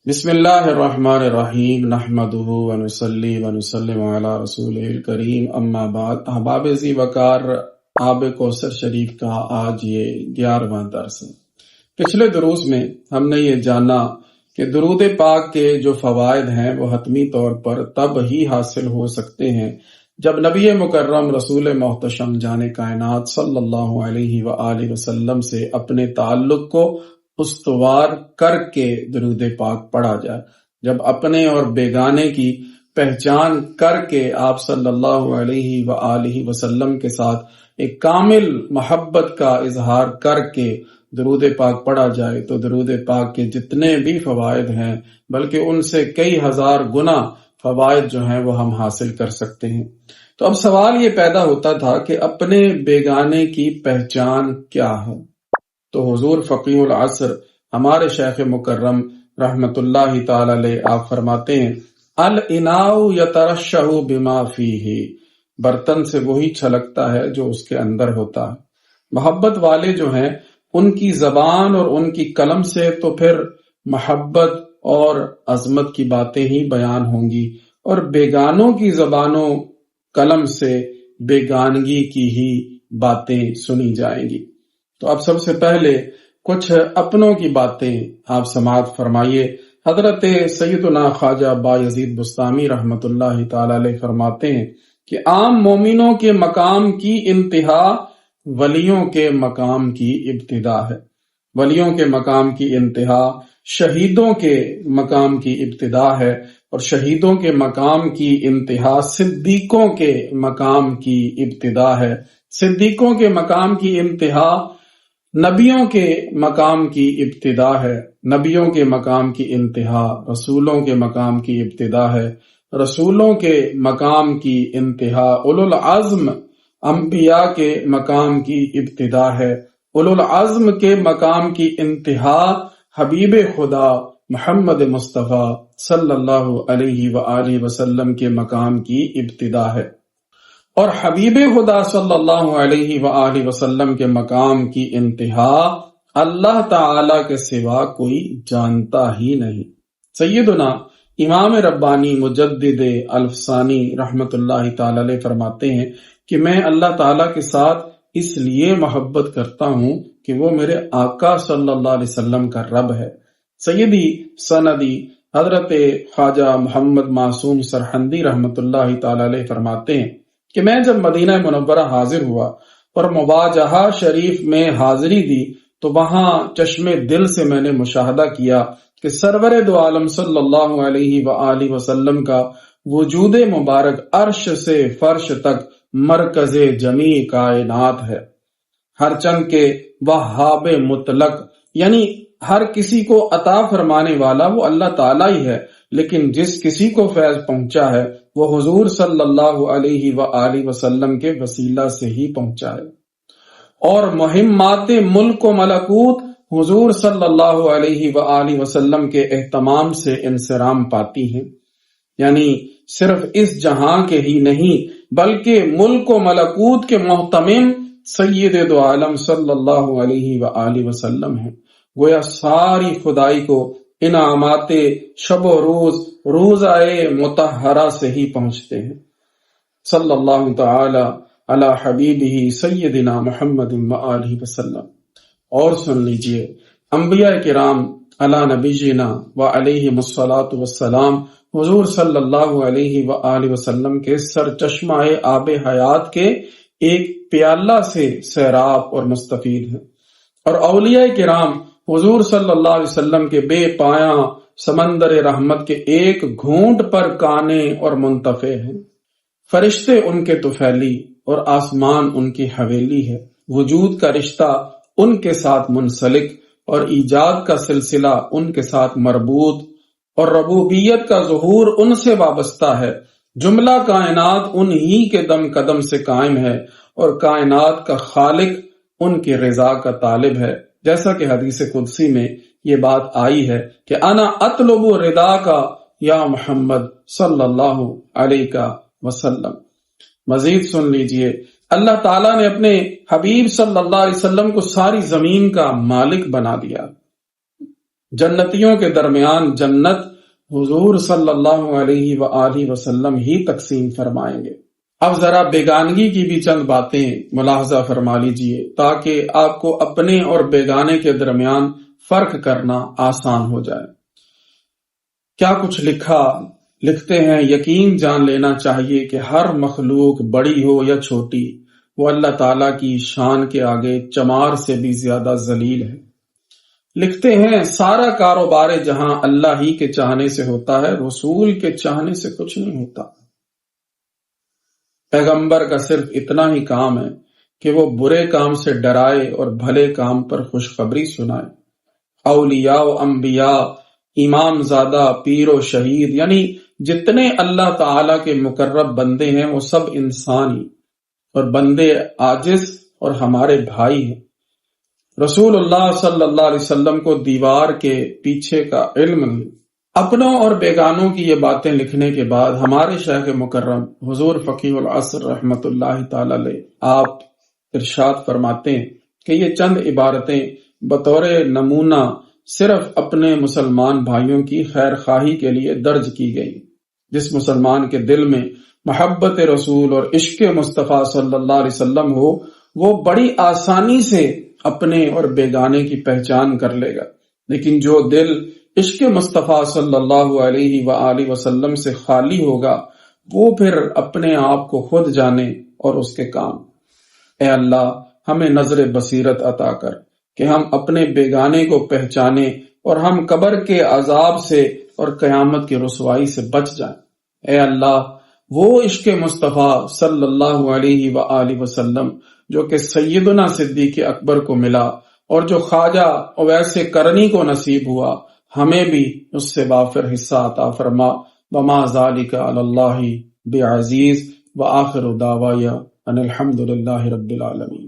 بسم اللہ الرحمن الرحیم نحمدہ ونصلی ونسلم علی رسولہ الکریم اما بعد۔ احباب ذی وقار، آب کوثر شریف کا آج یہ 11واں درس ہے۔ پچھلے دروس میں ہم نے یہ جانا کہ درود پاک کے جو فوائد ہیں وہ حتمی طور پر تب ہی حاصل ہو سکتے ہیں جب نبی مکرم رسول محتشم جان کائنات صلی اللہ علیہ وآلہ وسلم سے اپنے تعلق کو استوار کر کے درود پاک پڑھا جائے، جب اپنے اور بیگانے کی پہچان کر کے آپ صلی اللہ علیہ وآلہ وسلم کے ساتھ ایک کامل محبت کا اظہار کر کے درود پاک پڑھا جائے تو درود پاک کے جتنے بھی فوائد ہیں بلکہ ان سے کئی ہزار گنا فوائد جو ہیں وہ ہم حاصل کر سکتے ہیں۔ تو اب سوال یہ پیدا ہوتا تھا کہ اپنے بیگانے کی پہچان کیا ہے؟ تو حضور فقیہ العصر ہمارے شیخ مکرم رحمت اللہ تعالی علیہ آپ فرماتے ہیں الاناء یترشح بما فیہ، برتن سے وہی چھلکتا ہے جو اس کے اندر ہوتا ہے۔ محبت والے جو ہیں ان کی زبان اور ان کی قلم سے تو پھر محبت اور عظمت کی باتیں ہی بیان ہوں گی، اور بیگانوں کی زبانوں قلم سے بیگانگی کی ہی باتیں سنی جائیں گی۔ تو اب سب سے پہلے کچھ اپنوں کی باتیں آپ سماعت فرمائیے۔ حضرت سیدنا خواجہ بایزید بستامی رحمت اللہ تعالی علیہ فرماتے ہیں کہ عام مومنوں کے مقام کی انتہا ولیوں کے مقام کی ابتدا ہے، ولیوں کے مقام کی انتہا شہیدوں کے مقام کی ابتدا ہے، اور شہیدوں کے مقام کی انتہا صدیقوں کے مقام کی ابتدا ہے، صدیقوں کے مقام کی انتہا نبیوں کے مقام کی ابتدا ہے، نبیوں کے مقام کی انتہا رسولوں کے مقام کی ابتدا ہے، رسولوں کے مقام کی انتہا اولو العزم انبیاء کے مقام کی ابتدا ہے، اولو العزم کے مقام کی انتہا حبیب خدا محمد مصطفیٰ صلی اللہ علیہ وآلہ وسلم کے مقام کی ابتدا ہے، اور حبیب خدا صلی اللہ علیہ وآلہ وسلم کے مقام کی انتہا اللہ تعالی کے سوا کوئی جانتا ہی نہیں۔ سیدنا امام ربانی مجدد الفسانی رحمت اللہ تعالی علیہ فرماتے ہیں کہ میں اللہ تعالی کے ساتھ اس لیے محبت کرتا ہوں کہ وہ میرے آقا صلی اللہ علیہ وسلم کا رب ہے۔ سیدی سندی حضرت خواجہ محمد معصوم سرہندی رحمت اللہ تعالی علیہ فرماتے ہیں کہ میں جب مدینہ منورہ حاضر ہوا اور مواجہہ شریف میں حاضری دی تو وہاں چشم دل سے میں نے مشاہدہ کیا کہ سرور دو عالم صلی اللہ علیہ وآلہ وسلم کا وجود مبارک عرش سے فرش تک مرکز جمیع کائنات ہے۔ ہر چند کے وہاب مطلق، یعنی ہر کسی کو عطا فرمانے والا وہ اللہ تعالیٰ ہی ہے، لیکن جس کسی کو فیض پہنچا ہے وہ حضور صلی اللہ علیہ وآلہ وسلم کے وسیلہ سے ہی پہنچا ہے، اور مہمات ملک و ملکوت حضور صلی اللہ علیہ وآلہ وسلم کے اہتمام سے انصرام پاتی ہیں، یعنی صرف اس جہاں کے ہی نہیں بلکہ ملک و ملکوت کے محتمم سید دو عالم صلی اللہ علیہ وآلہ وسلم ہیں۔ گویا ساری خدائی کو انعامات شب و روز روزائے مطہرہ سے ہی پہنچتے ہیں۔ صلی اللہ تعالی علی حبیبہ سیدنا محمد وآلہ وسلم۔ اور سن لیجئے، انبیاء کرام علی نبینا وعلیہم الصلاۃ والسلام حضور صلی اللہ علیہ وآلہ وسلم کے سرچشمہ آب حیات کے ایک پیالہ سے سیراب اور مستفید ہیں، اور اولیاء کرام حضور صلی اللہ علیہ وسلم کے بے پایاں سمندر رحمت کے ایک گھونٹ پر کانے اور منتفع ہیں۔ فرشتے ان کے طفیلی اور آسمان ان کی حویلی ہے، وجود کا رشتہ ان کے ساتھ منسلک اور ایجاد کا سلسلہ ان کے ساتھ مربوط، اور ربوبیت کا ظہور ان سے وابستہ ہے۔ جملہ کائنات انہی کے دم قدم سے قائم ہے، اور کائنات کا خالق ان کی رضا کا طالب ہے، جیسا کہ حدیث قدسی میں یہ بات آئی ہے کہ انا اطلب رضا کا یا محمد صلی اللہ علیہ وسلم۔ مزید سن لیجئے، اللہ تعالیٰ نے اپنے حبیب صلی اللہ علیہ وسلم کو ساری زمین کا مالک بنا دیا، جنتیوں کے درمیان جنت حضور صلی اللہ علیہ وآلہ وسلم ہی تقسیم فرمائیں گے۔ اب ذرا بیگانگی کی بھی چند باتیں ملاحظہ فرما لیجئے تاکہ آپ کو اپنے اور بیگانے کے درمیان فرق کرنا آسان ہو جائے۔ کیا کچھ لکھتے ہیں، یقین جان لینا چاہیے کہ ہر مخلوق بڑی ہو یا چھوٹی، وہ اللہ تعالیٰ کی شان کے آگے چمار سے بھی زیادہ ذلیل ہے۔ لکھتے ہیں سارا کاروبار جہاں اللہ ہی کے چاہنے سے ہوتا ہے، رسول کے چاہنے سے کچھ نہیں ہوتا۔ پیغمبر کا صرف اتنا ہی کام ہے کہ وہ برے کام سے ڈرائے اور بھلے کام پر خوشخبری سنائے۔ اولیاء و انبیاء، امام زادہ، پیر و شہید، یعنی جتنے اللہ تعالیٰ کے مقرب بندے ہیں وہ سب انسان ہی اور بندے عاجز اور ہمارے بھائی ہیں۔ رسول اللہ صلی اللہ علیہ وسلم کو دیوار کے پیچھے کا علم نہیں۔ اپنوں اور بیگانوں کی یہ باتیں لکھنے کے بعد ہمارے شیخ مکرم حضور فقیہ العصر رحمت اللہ تعالی علیہ آپ ارشاد فرماتے ہیں کہ یہ چند عبارتیں بطور نمونہ صرف اپنے مسلمان بھائیوں کی خیر خواہی کے لیے درج کی گئی۔ جس مسلمان کے دل میں محبت رسول اور عشق مصطفیٰ صلی اللہ علیہ وسلم ہو، وہ بڑی آسانی سے اپنے اور بیگانے کی پہچان کر لے گا، لیکن جو دل عشق مصطفیٰ صلی اللہ علیہ وآلہ وسلم سے خالی ہوگا، وہ پھر اپنے آپ کو خود جانے اور اس کے کام۔ اے اللہ، ہمیں نظر بصیرت عطا کر کہ ہم اپنے بیگانے کو پہچانے اور ہم قبر کے عذاب سے اور قیامت کی رسوائی سے بچ جائیں۔ اے اللہ، وہ عشق مصطفیٰ صلی اللہ علیہ وآلہ وسلم جو کہ سیدنا صدیق اکبر کو ملا اور جو خواجہ اویس کرنی کو نصیب ہوا، ہمیں بھی اس سے وافر حصہ عطا فرما۔ وما ذالک علی اللہ بعزیز، وآخر دعوایا ان الحمد للہ رب العالمین۔